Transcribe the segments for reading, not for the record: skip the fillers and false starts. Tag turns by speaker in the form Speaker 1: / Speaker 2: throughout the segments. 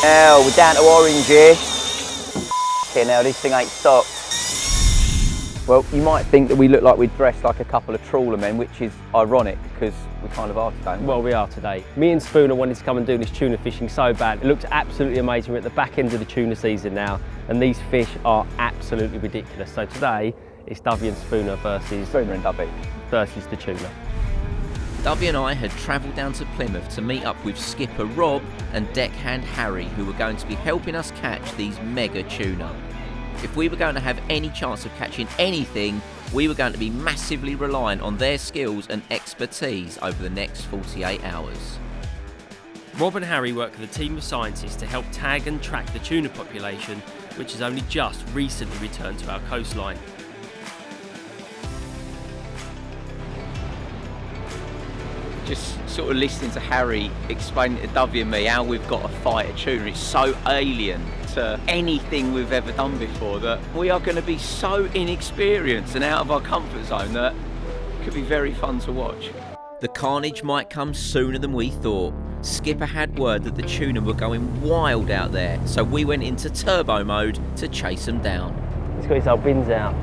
Speaker 1: Now we're down to orange here. Okay, now this thing ain't stopped. Well, you might think that we look like we're dressed like a couple of trawler men, which is ironic because we kind of are today.
Speaker 2: Well, we are today. Me and Spooner wanted to come and do this tuna fishing so bad. It looks absolutely amazing. We're at the back end of the tuna season now, and these fish are absolutely ridiculous. So today, it's Dovey and Spooner versus
Speaker 1: Spooner and Dovey
Speaker 2: versus the tuna.
Speaker 3: Dovey and I had travelled down to Plymouth to meet up with skipper Rob and deckhand Harry, who were going to be helping us catch these mega tuna. If we were going to have any chance of catching anything, we were going to be massively reliant on their skills and expertise over the next 48 hours.
Speaker 2: Rob and Harry work with a team of scientists to help tag and track the tuna population, which has only just recently returned to our coastline.
Speaker 1: Just sort of listening to Harry explaining to Dovey and me how we've got to fight a tuna. It's so alien to anything we've ever done before that we are going to be so inexperienced and out of our comfort zone that it could be very fun to watch.
Speaker 3: The carnage might come sooner than we thought. Skipper had word that the tuna were going wild out there, so we went into turbo mode to chase them down.
Speaker 2: He's got his old bins out.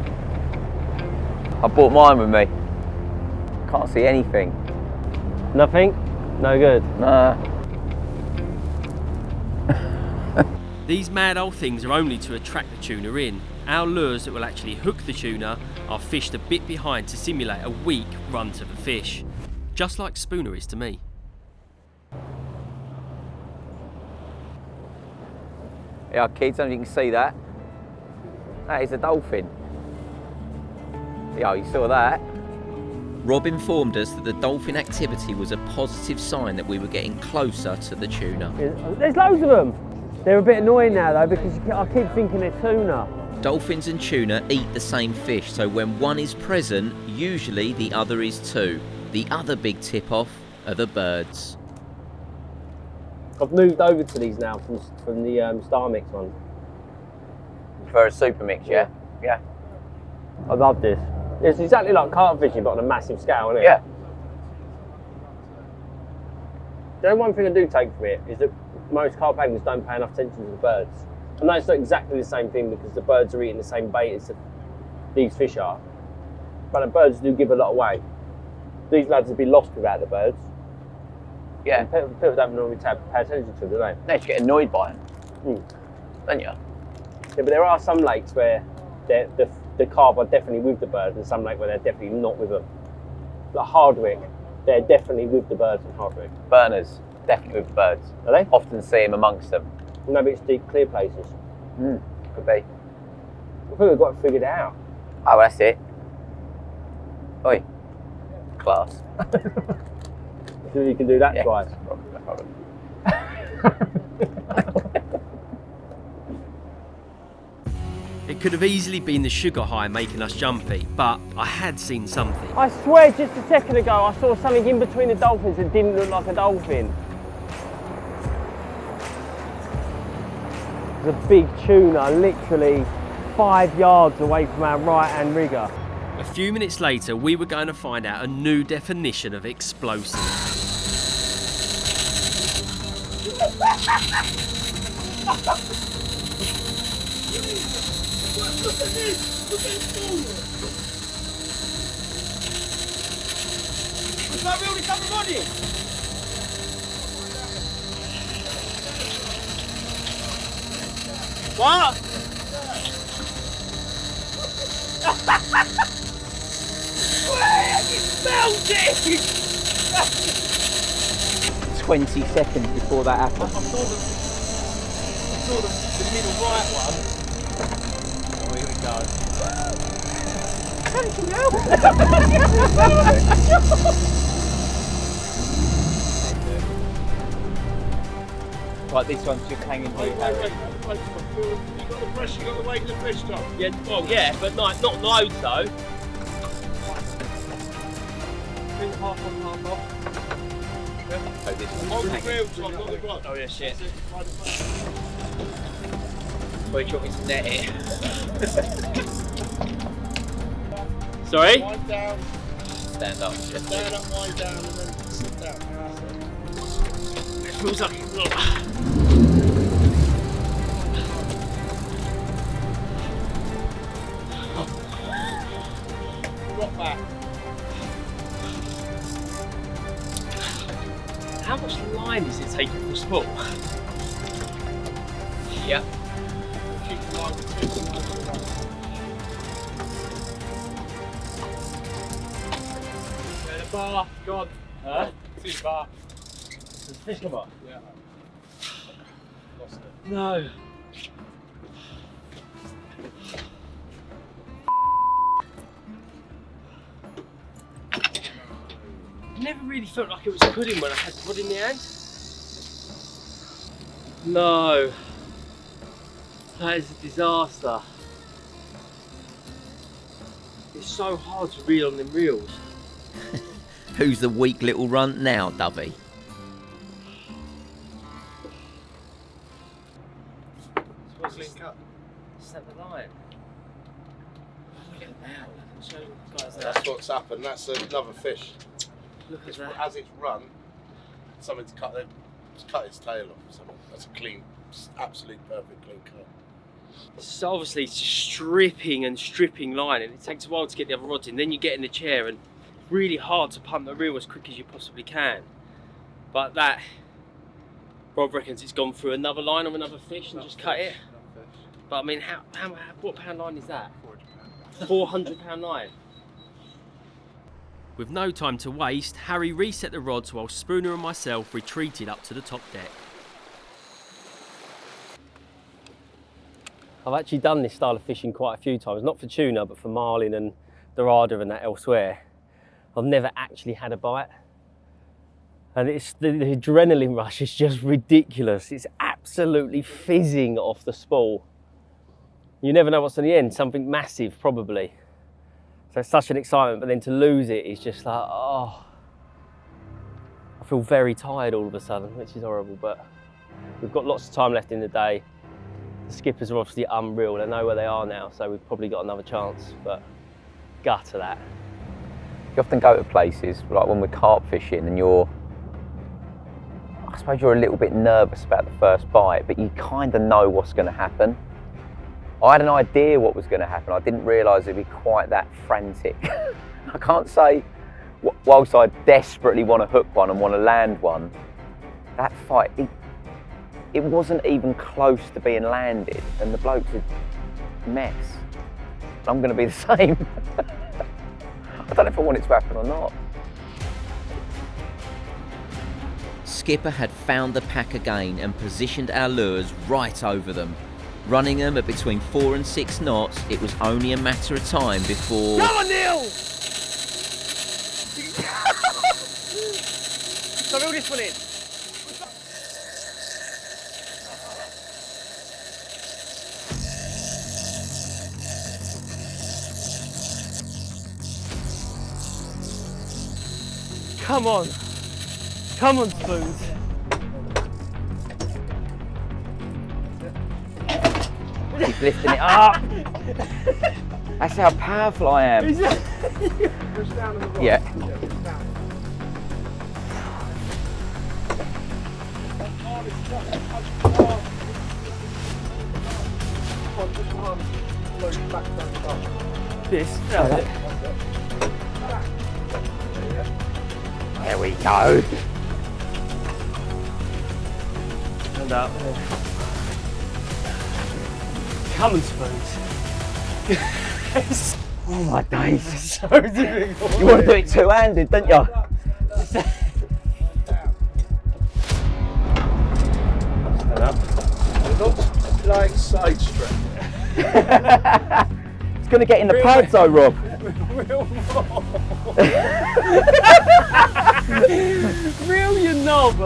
Speaker 1: I brought mine with me. Can't see anything.
Speaker 2: Nothing? No good?
Speaker 1: Nah.
Speaker 2: These mad old things are only to attract the tuna in. Our lures that will actually hook the tuna are fished a bit behind to simulate a weak run to the fish. Just like Spooner is to me.
Speaker 1: Yeah, kids, I don't know if you can see that. That is a dolphin. Yeah, you saw that.
Speaker 3: Rob informed us that the dolphin activity was a positive sign that we were getting closer to the tuna.
Speaker 2: There's loads of them. They're a bit annoying now though because I keep thinking they're tuna.
Speaker 3: Dolphins and tuna eat the same fish, so when one is present, usually the other is too. The other big tip-off are the birds.
Speaker 2: I've moved over to these now from the Star Mix one.
Speaker 1: For a super mix, yeah? Yeah.
Speaker 2: I love this. It's exactly like carp fishing, but on a massive scale, isn't it?
Speaker 1: Yeah.
Speaker 2: The only one thing I do take from it is that most carp anglers don't pay enough attention to the birds. I know it's not exactly the same thing because the birds are eating the same bait as these fish are, but the birds do give a lot away. These lads would be lost without the birds.
Speaker 1: Yeah.
Speaker 2: And people don't normally pay attention to them, do they?
Speaker 1: No, you get annoyed by them, don't you?
Speaker 2: Yeah, but there are some lakes where the carp are definitely with the birds and some lakes where they're definitely not with them. Like Heartbreak, they're definitely with the birds in Heartbreak.
Speaker 1: Burners, definitely with the birds.
Speaker 2: Are they?
Speaker 1: Often see them amongst them.
Speaker 2: Maybe it's deep, clear places.
Speaker 1: Could be.
Speaker 2: I think we've got it figured out.
Speaker 1: Oh, that's it. Oi. Class.
Speaker 2: So you can do that twice.
Speaker 1: No problem.
Speaker 2: It could have easily been the sugar high making us jumpy, but I had seen something. I swear just a second ago I saw something in between the dolphins that didn't look like a dolphin. There's a big tuna literally 5 yards away from our right hand rigger. A few minutes later we were going to find out a new definition of explosive.
Speaker 4: Look at this! Look at this forward! Is that really coming on in? What? I smelled it!
Speaker 1: 20 seconds before that happened.
Speaker 4: I saw the middle right one. Oh, here we go.
Speaker 1: Right, this one's just hanging here, Harry.
Speaker 4: You got the pressure, you got the weight of the fish top.
Speaker 2: Yeah, well, yeah, but not loads though.
Speaker 4: Half on, half off.
Speaker 1: So this
Speaker 4: On
Speaker 1: one's
Speaker 4: the
Speaker 1: hanging.
Speaker 4: real top, not the block.
Speaker 2: Oh yeah, shit.
Speaker 1: Where do you want me to net it?
Speaker 2: Sorry?
Speaker 4: Wind down,
Speaker 1: Stand up.
Speaker 4: stand up, wind down, and then sit down.
Speaker 2: It feels like much line does it take for a spool?
Speaker 1: Yeah.
Speaker 4: Keep the line with 2 lines on the line. The bar, gone.
Speaker 2: Huh?
Speaker 4: See the bar.
Speaker 2: There's a fish come up.
Speaker 4: Yeah. Lost it.
Speaker 2: No. Never really felt like it was pudding when I had the rod in the hand. No. That is a disaster. It's so hard to reel on them reels.
Speaker 3: Who's the weak little runt now, Dovey?
Speaker 4: Clean cut.
Speaker 2: Set the line. Show you guys that.
Speaker 4: That's what's happened. That's another fish.
Speaker 2: Look at
Speaker 4: It's,
Speaker 2: that.
Speaker 4: as it's run, someone's cut its tail off. Someone. That's a clean, absolute perfect clean cut.
Speaker 2: So obviously it's just stripping and stripping line, and it takes a while to get the other rods in. Then you get in the chair and really hard to pump the reel as quick as you possibly can. But that, Rob reckons it's gone through another line of another fish and just cut it. But I mean, what pound line is that? 400 pound line. With no time to waste, Harry reset the rods while Spooner and myself retreated up to the top deck. I've actually done this style of fishing quite a few times, not for tuna, but for marlin and dorada and that elsewhere. I've never actually had a bite. And it's the adrenaline rush is just ridiculous. It's absolutely fizzing off the spool. You never know what's on the end, something massive probably. So it's such an excitement, but then to lose it is just like, oh. I feel very tired all of a sudden, which is horrible, but we've got lots of time left in the day. The skippers are obviously unreal, they know where they are now, so we've probably got another chance, but gutter that.
Speaker 1: You often go to places, like when we're carp fishing, and I suppose you're a little bit nervous about the first bite, but you kind of know what's going to happen. I had an idea what was going to happen. I didn't realise it'd be quite that frantic. I can't say, whilst I desperately want to hook one and want to land one, that fight, it wasn't even close to being landed, and the bloke's a mess. I'm going to be the same. I don't know if I want it to happen or not.
Speaker 3: Skipper had found the pack again and positioned our lures right over them. Running them at between 4 and 6 knots, it was only a matter of time before...
Speaker 2: Come on, Neil! So reel this one in. Come on. Come on, Spoons.
Speaker 1: Keep lifting it up. That's how powerful I am.
Speaker 4: Push down on the rod.
Speaker 1: Yeah.
Speaker 4: Push down.
Speaker 2: This.
Speaker 1: There we go.
Speaker 2: And up. Come on, Spoons.
Speaker 1: Oh my days.
Speaker 2: So difficult.
Speaker 1: You want to do it two-handed, don't you?
Speaker 2: Stand up.
Speaker 4: It looks like side strap.
Speaker 1: It's going to get in the pads though, Rob.
Speaker 2: Reel your knob.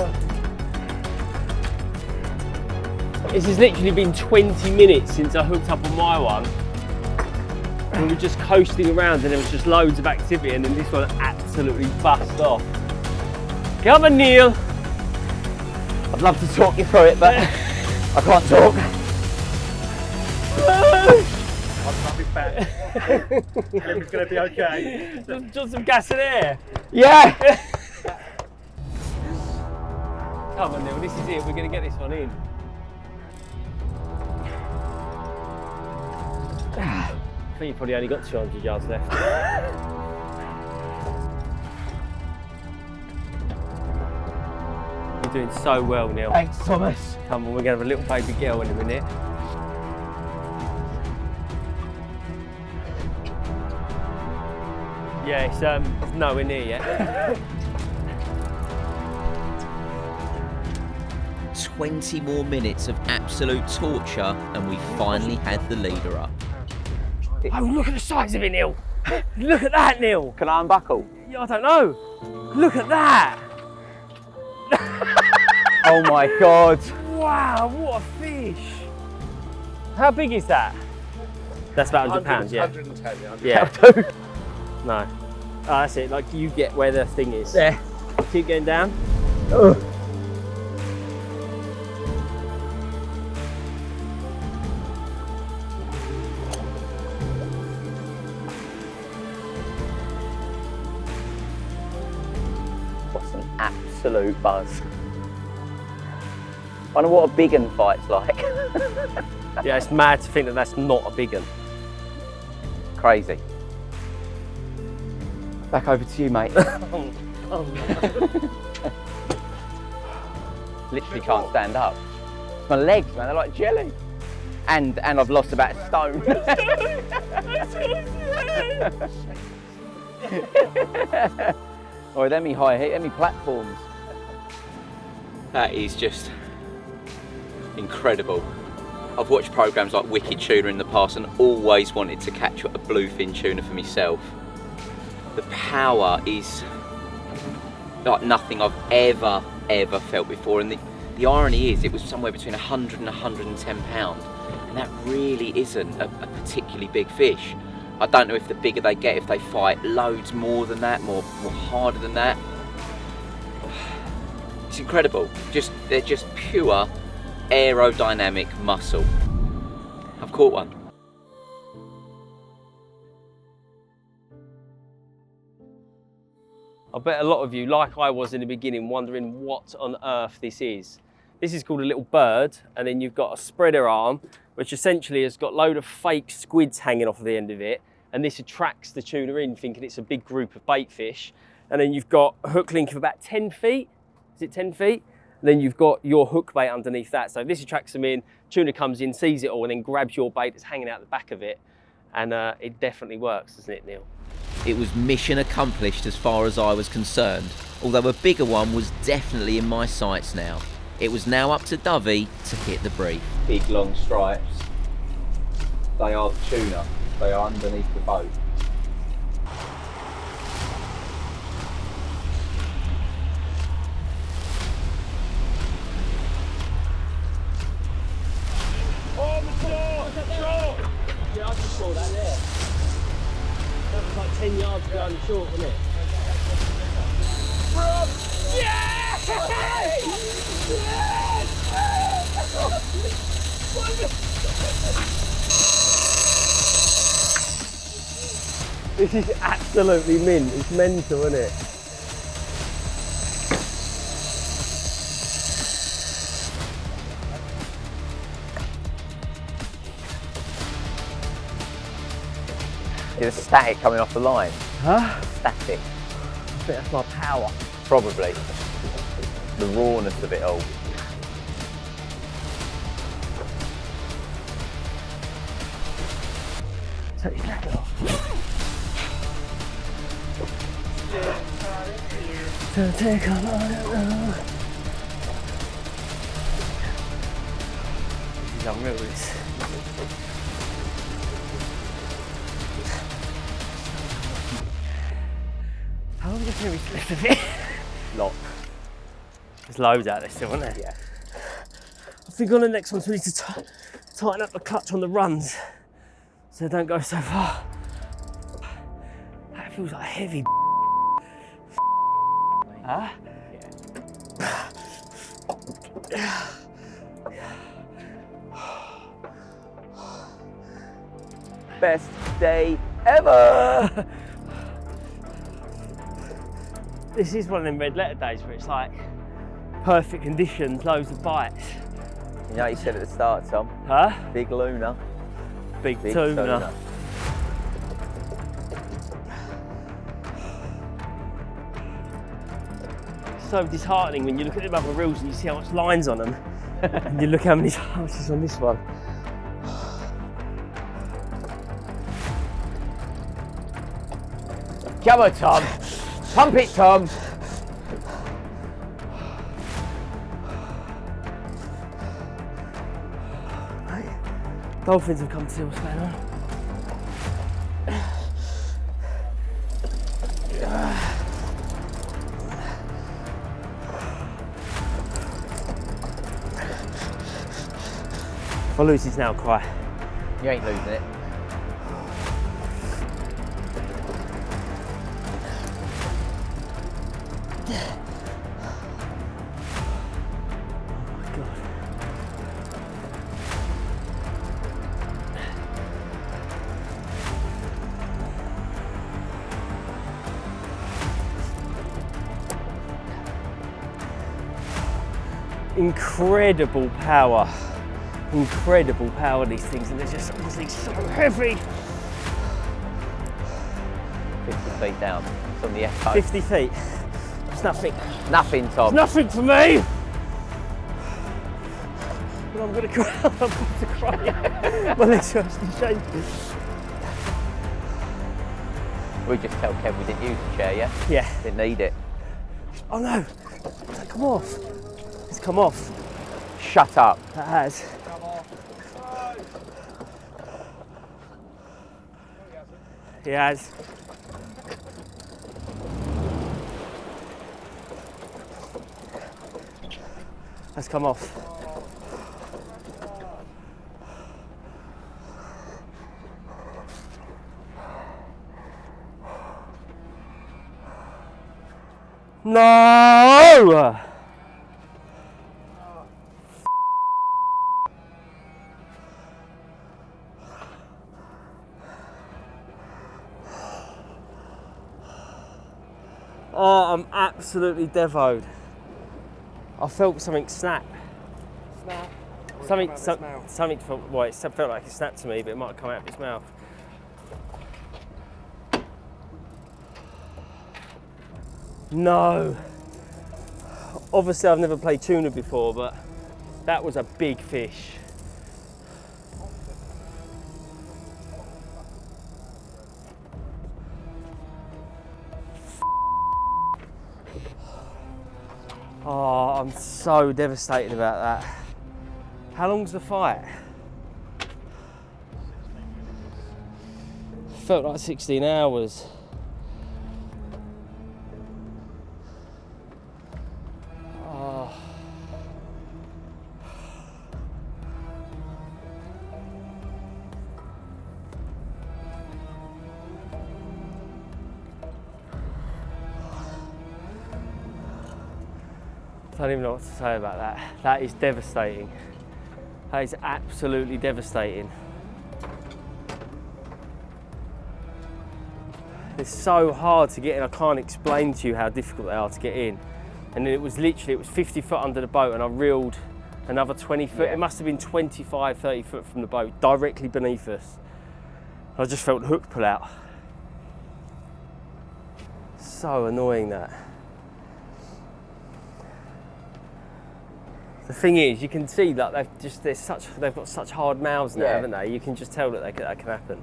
Speaker 2: This has literally been 20 minutes since I hooked up on my one. We were just coasting around and there was just loads of activity, and then this one absolutely bust off. Come on, Neil.
Speaker 1: I'd love to talk you through it, but I can't talk.
Speaker 4: I'll be back. It's going to be okay.
Speaker 2: Just some gas in air.
Speaker 1: Yeah.
Speaker 2: Come on, Neil, this is it. We're going to get this one in. I think you've probably only got 200 yards left. You're doing so well, Neil.
Speaker 1: Thanks, Thomas.
Speaker 2: Come on, we're going to have a little baby girl in a minute. Yeah, it's nowhere near yet.
Speaker 3: 20 more minutes of absolute torture and we finally had the leader up.
Speaker 2: Oh, look at the size of it, Neil. Look at that, Neil.
Speaker 1: Can I unbuckle?
Speaker 2: Yeah, I don't know. Look at that.
Speaker 1: Oh my God.
Speaker 2: Wow, what a fish. How big is that? That's about 100 pounds, yeah.
Speaker 4: 110,
Speaker 2: Yeah. No. Oh, that's it, like you get where the thing is.
Speaker 1: Yeah.
Speaker 2: Keep going down.
Speaker 1: Ugh. What's an absolute buzz? I wonder what a big un fight's like.
Speaker 2: Yeah, it's mad to think that that's not a big one.
Speaker 1: Crazy. Back over to you, mate.
Speaker 2: Oh, no.
Speaker 1: Literally can't stand up. My legs, man, they're like jelly. And I've lost about a stone. Or them me high heat, them me platforms. That is just incredible. I've watched programmes like Wicked Tuna in the past and always wanted to catch a bluefin tuna for myself. The power is like nothing I've ever felt before, and the irony is it was somewhere between 100 and 110 pounds, and that really isn't a particularly big fish. I don't know if the bigger they get, if they fight loads more than that, more harder than that. It's incredible. They're just pure aerodynamic muscle. I've caught one.
Speaker 2: I bet a lot of you, like I was in the beginning, wondering what on earth this is. This is called a little bird, and then you've got a spreader arm, which essentially has got a load of fake squids hanging off the end of it, and this attracts the tuna in, thinking it's a big group of bait fish. And then you've got a hook link of about 10 feet. Is it 10 feet? And then you've got your hook bait underneath that. So this attracts them in, tuna comes in, sees it all, and then grabs your bait that's hanging out the back of it. And it definitely works, doesn't it, Neil?
Speaker 3: It was mission accomplished as far as I was concerned, although a bigger one was definitely in my sights now. It was now up to Dovey to hit the brief.
Speaker 1: Big long stripes. They are the tuna. They are underneath the boat.
Speaker 2: Oh, the short! Yeah, I just saw that there. That was like 10 yards behind the short, wasn't it? Yes! This is absolutely mint. It's mental, isn't it?
Speaker 1: There's static coming off the line.
Speaker 2: Huh?
Speaker 1: Static.
Speaker 2: I think that's my power.
Speaker 1: Probably. The rawness of it all.
Speaker 2: Take your jacket off. So take a look. This is unreal, this. How long do you think we've left of it?
Speaker 1: Lot.
Speaker 2: There's loads out there still, isn't there?
Speaker 1: Yeah.
Speaker 2: I think on the next one we need to tighten up the clutch on the runs so they don't go so far. That feels like heavy. Huh?
Speaker 1: Yeah. Best day ever!
Speaker 2: This is one of them red letter days where it's like perfect conditions, loads of bites.
Speaker 1: You know what you said at the start, Tom?
Speaker 2: Huh?
Speaker 1: Big Luna.
Speaker 2: Big
Speaker 1: Big
Speaker 2: tuna.
Speaker 1: tuna.
Speaker 2: so disheartening when you look at the other reels and you see how much line's on them, and you look how much is on this one.
Speaker 1: Come on, Tom. Pump it, Tom.
Speaker 2: Dolphins have come to see what's going on. If I lose this now, I'll cry.
Speaker 1: You ain't losing it.
Speaker 2: Incredible power, these things, and they're just obviously so heavy.
Speaker 1: 50 feet down. It's on the F-code.
Speaker 2: 50 feet. It's nothing.
Speaker 1: Nothing, Tom.
Speaker 2: It's nothing for me. But I'm gonna cry. I'm about to cry. My legs are actually shaking.
Speaker 1: We just tell Kev we didn't use the chair, yeah?
Speaker 2: Yeah.
Speaker 1: Didn't need it.
Speaker 2: Oh no! It's come off. It's come off.
Speaker 1: Shut up.
Speaker 2: That has. He has. That's come off. No! Oh, I'm absolutely devoed. I felt something snap. Snap? Something felt, well, it felt like it snapped to me, but it might have come out of its mouth. No. Obviously, I've never played tuna before, but that was a big fish. Oh, I'm so devastated about that. How long's the fight? Felt like 16 hours. Oh. I don't even know what to say about that. That is devastating. That is absolutely devastating. It's so hard to get in. I can't explain to you how difficult they are to get in. And then it was 50 foot under the boat, and I reeled another 20 foot.
Speaker 1: Yeah.
Speaker 2: It must have been 25, 30 foot from the boat, directly beneath us. I just felt the hook pull out. So annoying that. The thing is, you can see that they've got such hard mouths now, haven't they? You can just tell that that can happen.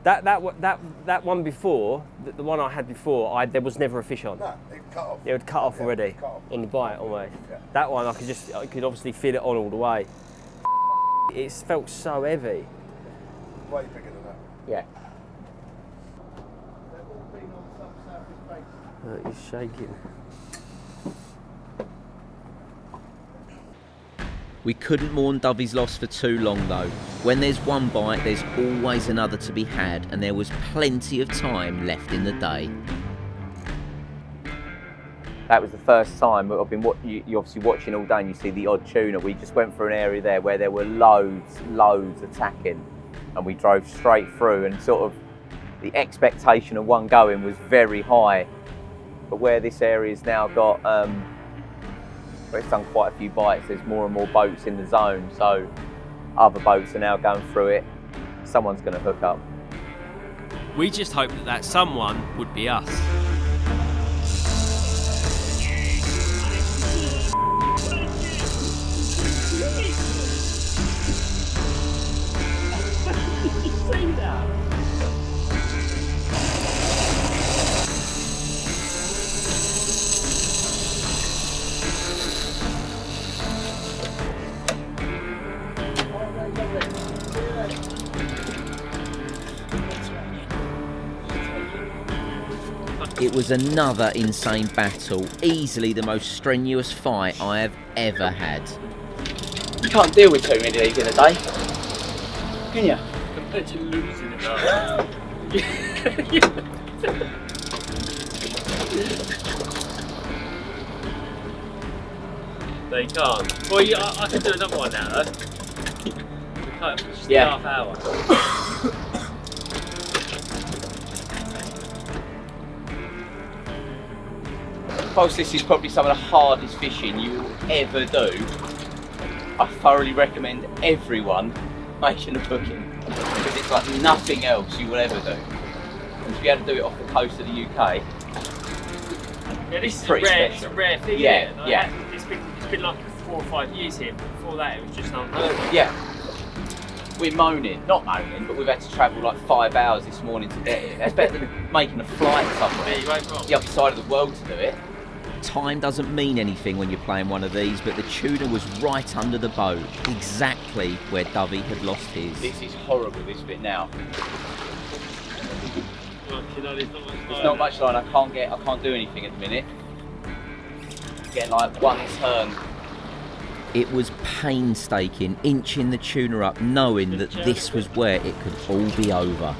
Speaker 2: That one before, the one I had before, there was never a fish on.
Speaker 4: No, it cut off.
Speaker 2: It would cut off already
Speaker 4: cut off.
Speaker 2: on the bite almost.
Speaker 4: Yeah.
Speaker 2: That one I could obviously feel it on all the way. It felt so heavy.
Speaker 4: Way bigger than that.
Speaker 1: Yeah.
Speaker 4: They've all been on subsurface base.
Speaker 2: He's shaking.
Speaker 3: We couldn't mourn Dovey's loss for too long though. When there's one bite, there's always another to be had, and there was plenty of time left in the day.
Speaker 1: That was the first time I've been you're obviously watching all day and you see the odd tuna. We just went for an area there where there were loads attacking, and we drove straight through, and sort of the expectation of one going was very high. But where this area's now got where it's done quite a few bites, there's more and more boats in the zone, so other boats are now going through it. Someone's going to hook up.
Speaker 2: We just hoped that someone would be us.
Speaker 3: It was another insane battle, easily the most strenuous fight I have ever had.
Speaker 1: You can't deal with too many of these in a day, can you?
Speaker 2: Compared to losing it though. No, you can't. Well, I can do another one now though. We can't, it's just
Speaker 1: Yeah.
Speaker 2: a half hour.
Speaker 1: Whilst this is probably some of the hardest fishing you will ever do, I thoroughly recommend everyone making a booking, because it's like nothing else you will ever do. And to be able to do it off the coast of the UK,
Speaker 2: Yeah, this is
Speaker 1: pretty
Speaker 2: rare. It's a
Speaker 1: special.
Speaker 2: rare thing.
Speaker 1: Yeah,
Speaker 2: isn't it? Like,
Speaker 1: yeah.
Speaker 2: It's been like 4 or 5 years here. But before that, it was just unheard of.
Speaker 1: yeah, we're not moaning, but we've had to travel like 5 hours this morning to get here. That's better than making a flight
Speaker 2: Yeah,
Speaker 1: somewhere,
Speaker 2: you won't wrong.
Speaker 1: the other side of the world to do it.
Speaker 3: Time doesn't mean anything when you're playing one of these, but the tuna was right under the boat, exactly where Dovey had lost his.
Speaker 1: This is horrible, this bit now.
Speaker 2: Fucking hell,
Speaker 1: There's not much line, I can't do anything at the minute. Get like one turn.
Speaker 3: It was painstaking, inching the tuna up, knowing that this was where it could all be over.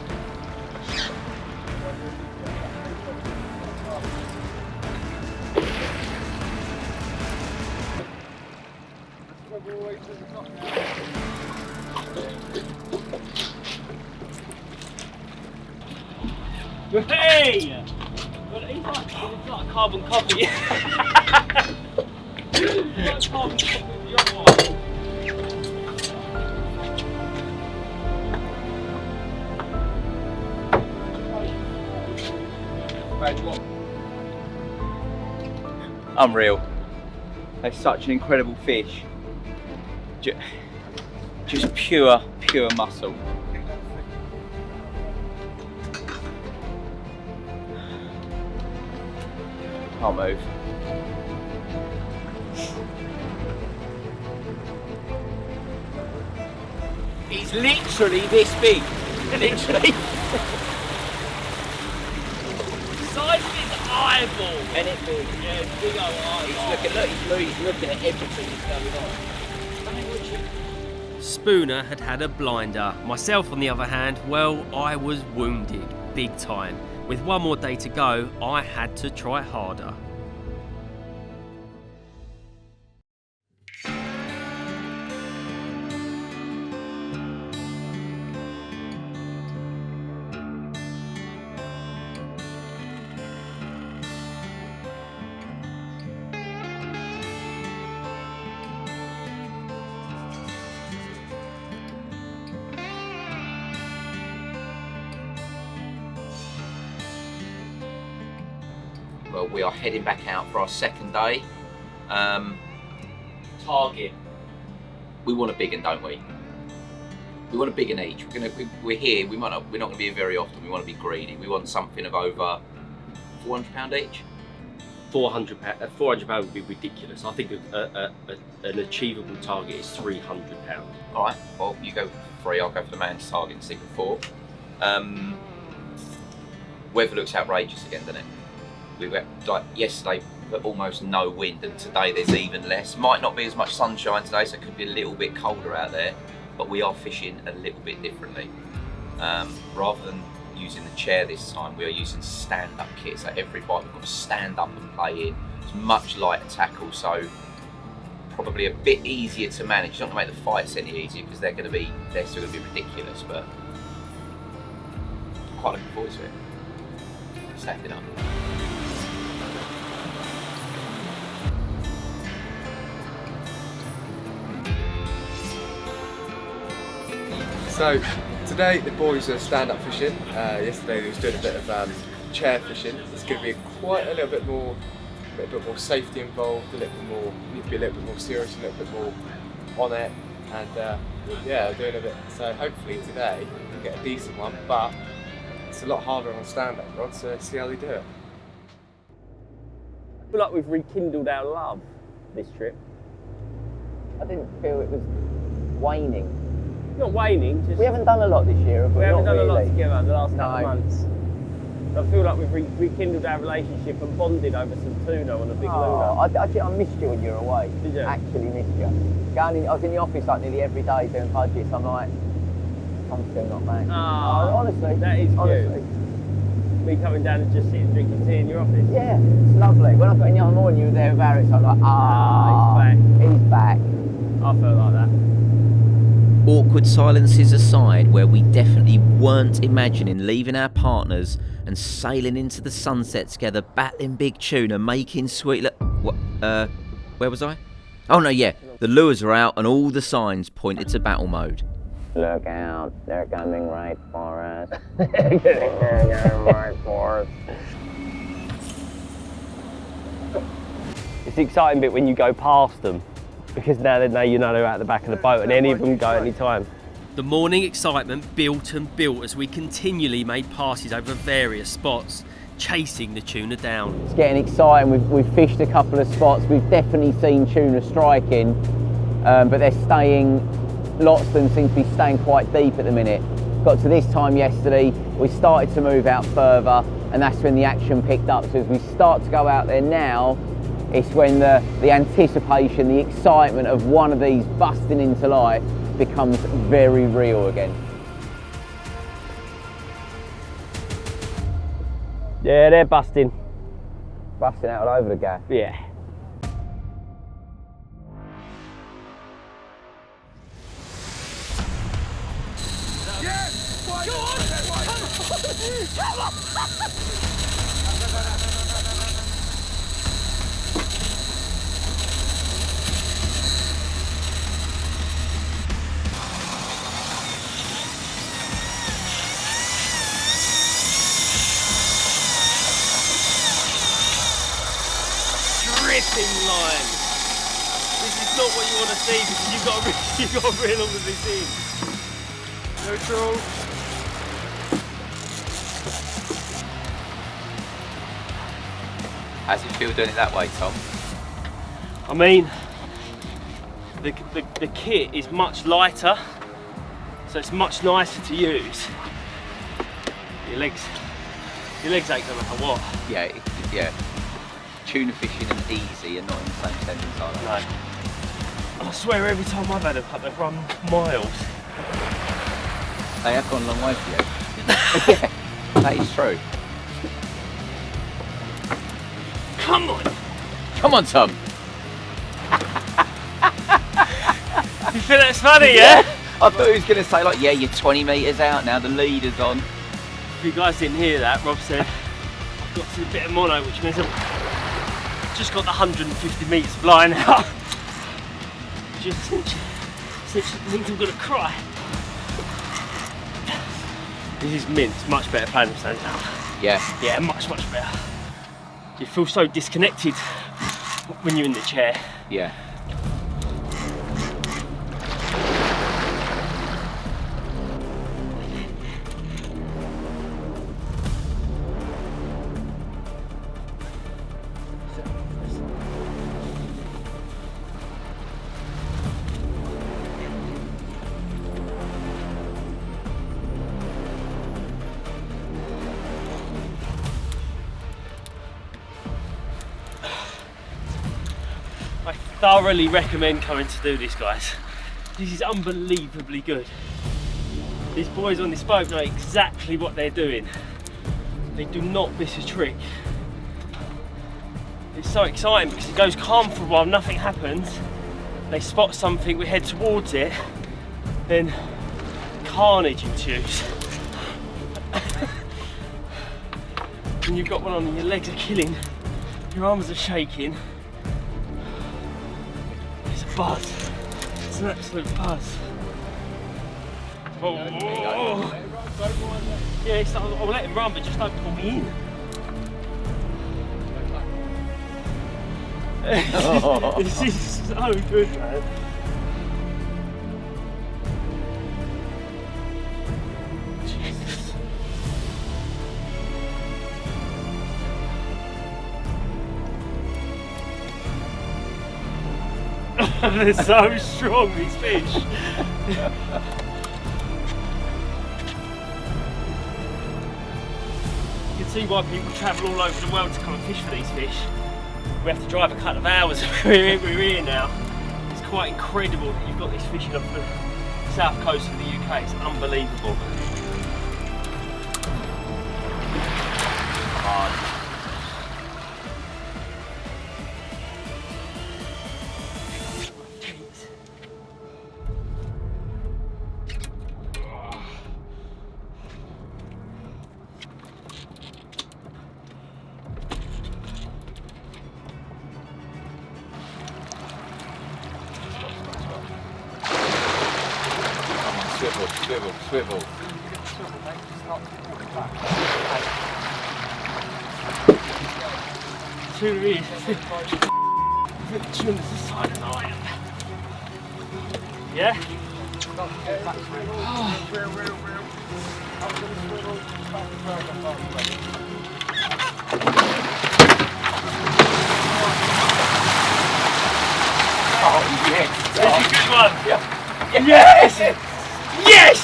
Speaker 2: Hey! Well, he's like a carbon copy. He's like a carbon copy of the other one.
Speaker 1: Unreal. They're such an incredible fish. Just pure muscle. Can't move. He's literally this big. Literally.
Speaker 2: Size of his eyeball.
Speaker 1: And it big.
Speaker 2: Yeah, big old eyeball.
Speaker 1: He's looking at everything that's going on.
Speaker 5: Spooner had had a blinder. Myself, on the other hand, well, I was wounded, big time. With one more day to go, I had to try harder.
Speaker 1: Well, we are heading back out for our second day. Target. We want a big one, don't we? We want a big one each. We're here. We're not going to be here very often. We want to be greedy. We want something of over £400 each.
Speaker 2: £400 would be ridiculous. I think an achievable target is £300.
Speaker 1: All right. Well, you go for 3. I'll go for the man's target and stick with 4. Weather looks outrageous again, doesn't it? We went like yesterday, but almost no wind, and today there's even less. Might not be as much sunshine today, so it could be a little bit colder out there. But we are fishing a little bit differently. Rather than using the chair this time, we are using stand-up kit. So every bite we've got to stand up and play in. It's much lighter tackle, so probably a bit easier to manage. It's not going to make the fights any easier because they're still going to be ridiculous. But I'm quite looking forward to it. Stacking up.
Speaker 6: So today the boys are stand-up fishing. Yesterday they was doing a bit of chair fishing. It's going to be quite a little bit more safety involved. A little bit more. You need to be a little bit more serious, a little bit more on it, and yeah, they're doing a bit. So hopefully today we'll get a decent one, but it's a lot harder on a stand-up rod. So let's see how they do it.
Speaker 2: I feel like we've rekindled our love this trip.
Speaker 1: I didn't feel it was waning.
Speaker 2: Not waning, just
Speaker 1: We haven't done a lot this year, have we?
Speaker 2: we haven't
Speaker 1: Not
Speaker 2: done a lot
Speaker 1: really.
Speaker 2: together in the last couple of
Speaker 1: No.
Speaker 2: months. I feel like we've rekindled our relationship and bonded over some tuna on a big
Speaker 1: Oh,
Speaker 2: luna.
Speaker 1: I missed you when you were away.
Speaker 2: Did you?
Speaker 1: Actually missed you. I was in the office like nearly every day doing budgets. I'm like, I'm still not back.
Speaker 2: Oh,
Speaker 1: honestly,
Speaker 2: that is
Speaker 1: honestly.
Speaker 2: cute. Me coming down and just sitting drinking tea in your office.
Speaker 1: Yeah, it's lovely. When I got in the other morning, you were there with Alex. I was like, he's back.
Speaker 2: I felt like that.
Speaker 3: Awkward silences aside, where we definitely weren't imagining leaving our partners and sailing into the sunset together, battling big tuna, making sweet. What? Where was I? Oh no, yeah. The lures are out and all the signs pointed to battle mode.
Speaker 1: Look out, they're coming right for us.
Speaker 2: It's the exciting bit when you go past them, because now you know they're out the back of the boat and any of them go at any time.
Speaker 5: The morning excitement built and built as we continually made passes over various spots, chasing the tuna down.
Speaker 1: It's getting exciting. We've fished a couple of spots. We've definitely seen tuna striking, but they're staying. Lots of them seem to be staying quite deep at the minute. Got to this time yesterday, we started to move out further, and that's when the action picked up. So as we start to go out there now, it's when the anticipation, the excitement of one of these busting into life becomes very real again.
Speaker 2: Yeah, they're busting.
Speaker 1: Busting out all over the gaff.
Speaker 2: Yeah.
Speaker 5: Dripping line. This is not what you want to see because you've got to reel all of this in. Neutral.
Speaker 3: How's it feel doing it that way, Tom?
Speaker 5: I mean, the kit is much lighter, so it's much nicer to use. Your legs ache no matter what.
Speaker 3: Yeah, yeah. Tuna fishing and easy and not in the same sentence, are they?
Speaker 5: No. I swear every time I've had a putt, they've run miles.
Speaker 3: They have gone a long way for you. Yeah, that is true.
Speaker 5: Come on!
Speaker 3: Come on, Tom.
Speaker 5: You feel that's funny, yeah?
Speaker 3: I thought he was going to say, like, yeah, you're 20 metres out now, the leader's on.
Speaker 5: If you guys didn't hear that, Rob said, I've got to a bit of mono, which means I've just got the 150 metres flying out. Just means I'm going to cry. This is mint, it's much better playing than stands out.
Speaker 3: Yeah.
Speaker 5: Yeah, much better. You feel so disconnected when you're in the chair.
Speaker 3: Yeah.
Speaker 5: I thoroughly recommend coming to do this, guys. This is unbelievably good. These boys on this boat know exactly what they're doing. They do not miss a trick. It's so exciting because it goes calm for a while, nothing happens. They spot something, we head towards it, then carnage ensues. And you've got one on and your legs are killing, your arms are shaking. It's a buzz. It's an absolute buzz. Oh. Yeah, I'll let him run, but just don't pull me in. This is so good, man. Jesus. They're so strong, these fish. You can see why people travel all over the world to come and fish for these fish. We have to drive a couple of hours and we're here now. It's quite incredible that you've got these fishing off the south coast of the UK. It's unbelievable.
Speaker 1: Swivel, swivel, swivel.
Speaker 5: Tuna is. Tuna's the side of the iron. Yeah?
Speaker 1: Oh, yes.
Speaker 5: That's a good one.
Speaker 1: Yeah.
Speaker 5: Yes! Yes!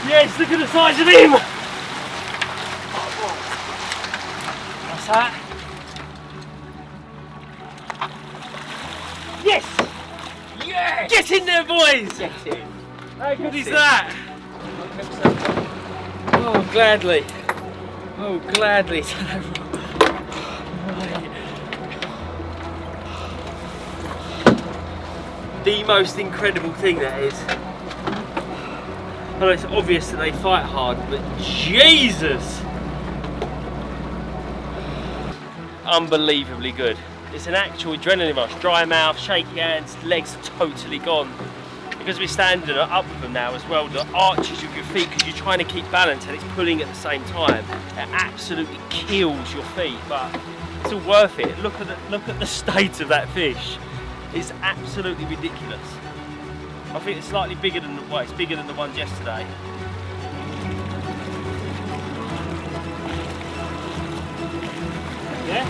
Speaker 5: Yes, look at the size of him! What's that? Yes!
Speaker 1: Yes!
Speaker 5: Get in there, boys!
Speaker 1: Get in.
Speaker 5: How good is that? Oh, gladly. Oh, gladly. The most incredible thing that is. I know it's obvious that they fight hard, but Jesus! Unbelievably good. It's an actual adrenaline rush. Dry mouth, shaky hands, legs are totally gone. Because we're standing up with them now as well, the arches of your feet, because you're trying to keep balance and it's pulling at the same time. It absolutely kills your feet, but it's all worth it. Look at the state of that fish. It's absolutely ridiculous. I think it's slightly bigger than it's bigger than the ones yesterday. Yeah?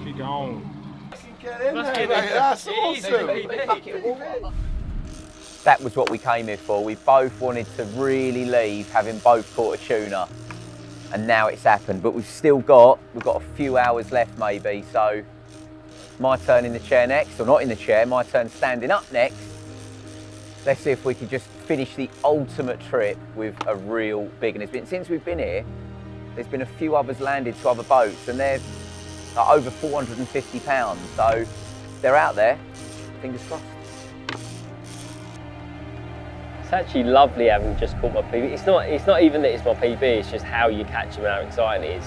Speaker 7: She gone.
Speaker 4: Get in
Speaker 5: Let's
Speaker 4: there,
Speaker 5: get
Speaker 4: mate.
Speaker 5: in.
Speaker 4: That's
Speaker 5: Easy.
Speaker 4: awesome.
Speaker 1: That was what we came here for. We both wanted to really leave, having both caught a tuna. And now it's happened, but we've got a few hours left maybe, so my turn in the chair next, or not in the chair, my turn standing up next. Let's see if we can just finish the ultimate trip with a real big one. Since we've been here, there's been a few others landed to other boats and they're over 450 pounds, so they're out there, fingers crossed.
Speaker 2: It's actually lovely having just caught my PB. It's not even that it's my PB, it's just how you catch them and how exciting it is.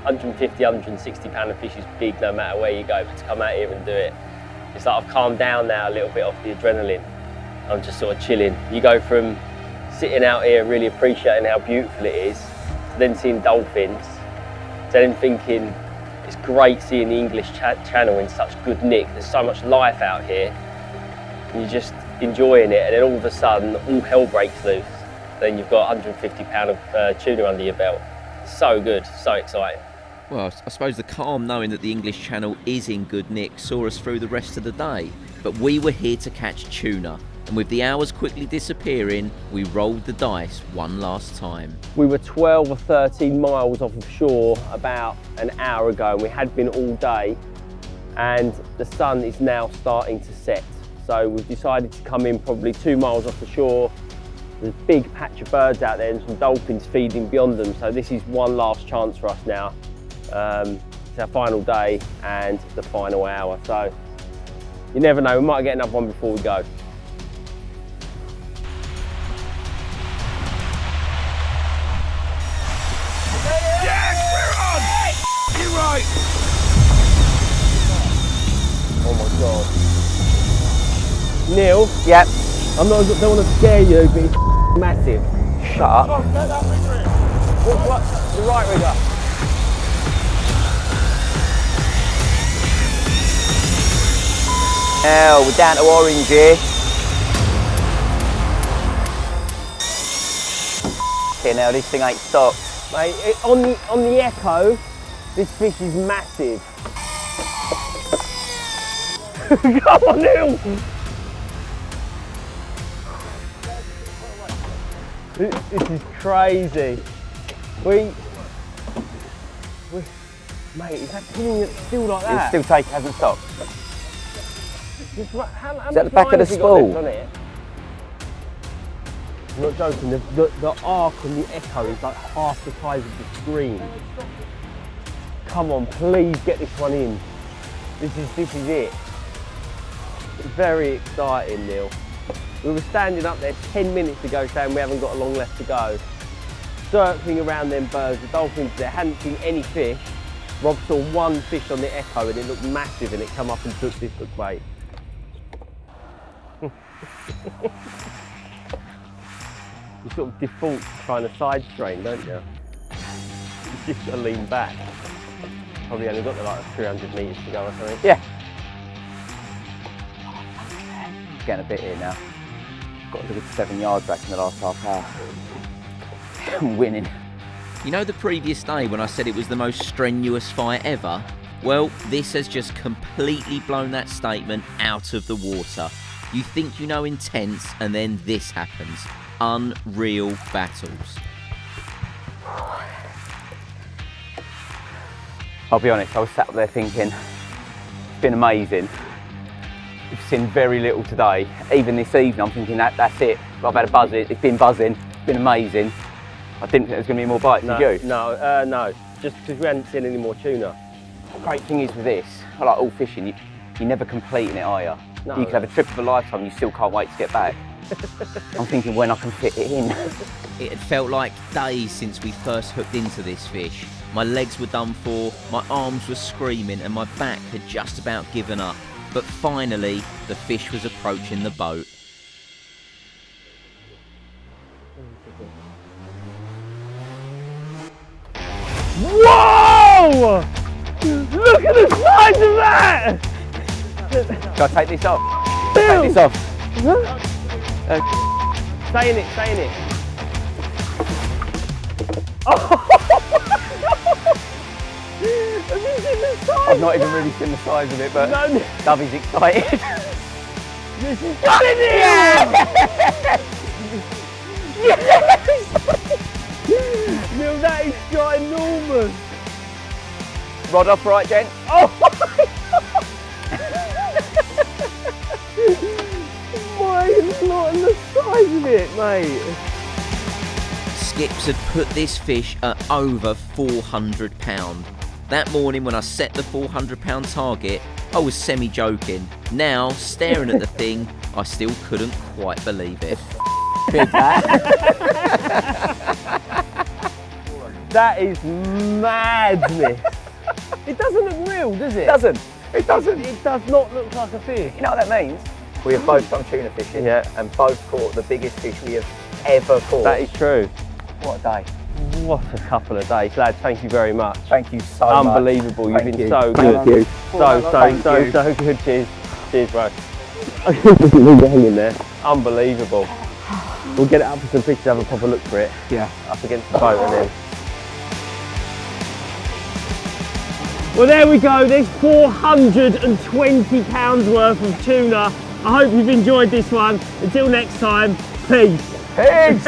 Speaker 2: 150, 160 pound of fish is big no matter where you go, but to come out here and do it, it's like I've calmed down now a little bit off the adrenaline. I'm just sort of chilling. You go from sitting out here really appreciating how beautiful it is, to then seeing dolphins, to then thinking it's great seeing the English Channel in such good nick. There's so much life out here. And you're just enjoying it, and then all of a sudden all hell breaks loose. Then you've got 150 pound of tuna under your belt. So good, so exciting.
Speaker 3: Well, I suppose the calm knowing that the English Channel is in good nick saw us through the rest of the day. But we were here to catch tuna, and with the hours quickly disappearing, we rolled the dice one last time.
Speaker 2: We were 12 or 13 miles off of shore about an hour ago, and we had been all day, and the sun is now starting to set. So we've decided to come in probably 2 miles off the shore. There's a big patch of birds out there and some dolphins feeding beyond them. So this is one last chance for us now. It's our final day and the final hour. So you never know, we might get another one before we go.
Speaker 4: Yes, we're on! You're right!
Speaker 2: Oh my God. Neil?
Speaker 1: Yep.
Speaker 2: Don't want to scare you, but it's massive.
Speaker 1: Shut up.
Speaker 2: What? The right rigger.
Speaker 1: Now we're down to orange here. Okay, now this thing ain't stopped.
Speaker 2: Mate, on the echo, this fish is massive. Come on, Neil! This is crazy. Mate, is that pinning it still like that?
Speaker 1: It's still taking, hasn't stopped.
Speaker 2: How
Speaker 1: Is that the back of the spool?
Speaker 2: On it? I'm not joking, the arc and the echo is like half the size of the screen. Come on, please get this one in. This is it. It's very exciting, Neil. We were standing up there 10 minutes ago saying we haven't got a long left to go. Circling around them birds, the dolphins there, hadn't seen any fish. Rob saw one fish on the echo and it looked massive and it come up and took this hook bait. You sort of default to trying to side strain, don't you? You just gotta lean back. Probably only got like 300 metres to go or something.
Speaker 1: Yeah. Getting a bit here now. Got a good 7 yards back in the last half hour. I'm winning.
Speaker 3: You know the previous day when I said it was the most strenuous fight ever? Well, this has just completely blown that statement out of the water. You think you know intense and then this happens. Unreal battles.
Speaker 1: I'll be honest, I was sat up there thinking, it's been amazing. We've seen very little today. Even this evening, I'm thinking that's it. I've had a buzz, it's been buzzing, it's been amazing. I didn't think there was going to be more bites, did you?
Speaker 2: No, just because we hadn't seen any more tuna.
Speaker 1: The great thing is with this, I like all fishing, you're never completing it, are you?
Speaker 2: No.
Speaker 1: You could have a trip of a lifetime, you still can't wait to get back. I'm thinking when I can fit it in.
Speaker 3: It had felt like days since we first hooked into this fish. My legs were done for, my arms were screaming and my back had just about given up. But finally, the fish was approaching the boat.
Speaker 2: Whoa! Look at the size of that!
Speaker 1: Shall I take this off? Take this off.
Speaker 2: Stay in it. Oh! Have you seen the size?
Speaker 1: I've not even really seen the size of it, but
Speaker 2: No.
Speaker 1: Dovey's excited.
Speaker 2: This is got it in! Yes! Neil, that is ginormous.
Speaker 1: Rod off right, gent.
Speaker 2: Oh my God, the size of it, mate.
Speaker 3: Skips had put this fish at over £400. That morning when I set the £400 target, I was semi-joking. Now, staring at the thing, I still couldn't quite believe it.
Speaker 1: Big that.
Speaker 2: That is madness. It doesn't look real, does it?
Speaker 1: It doesn't. It doesn't.
Speaker 2: It does not look like a fish.
Speaker 1: You know what that means? We have both gone tuna fishing,
Speaker 2: Yeah.
Speaker 1: and both caught the biggest fish we have ever caught.
Speaker 2: That is true.
Speaker 1: What a day.
Speaker 2: What a couple of days, lads. Thank you very much.
Speaker 1: Thank you so much.
Speaker 2: Unbelievable. You've
Speaker 1: Thank
Speaker 2: been
Speaker 1: you.
Speaker 2: so
Speaker 1: Thank
Speaker 2: good.
Speaker 1: you.
Speaker 2: So good. Cheers. Cheers, bro. Leave it hanging there. Unbelievable. We'll get it up for some pictures, have a proper look for it.
Speaker 1: Yeah.
Speaker 2: Up against the boat and then. Well, there we go. There's £420 worth of tuna. I hope you've enjoyed this one. Until next time, peace.
Speaker 1: Peace!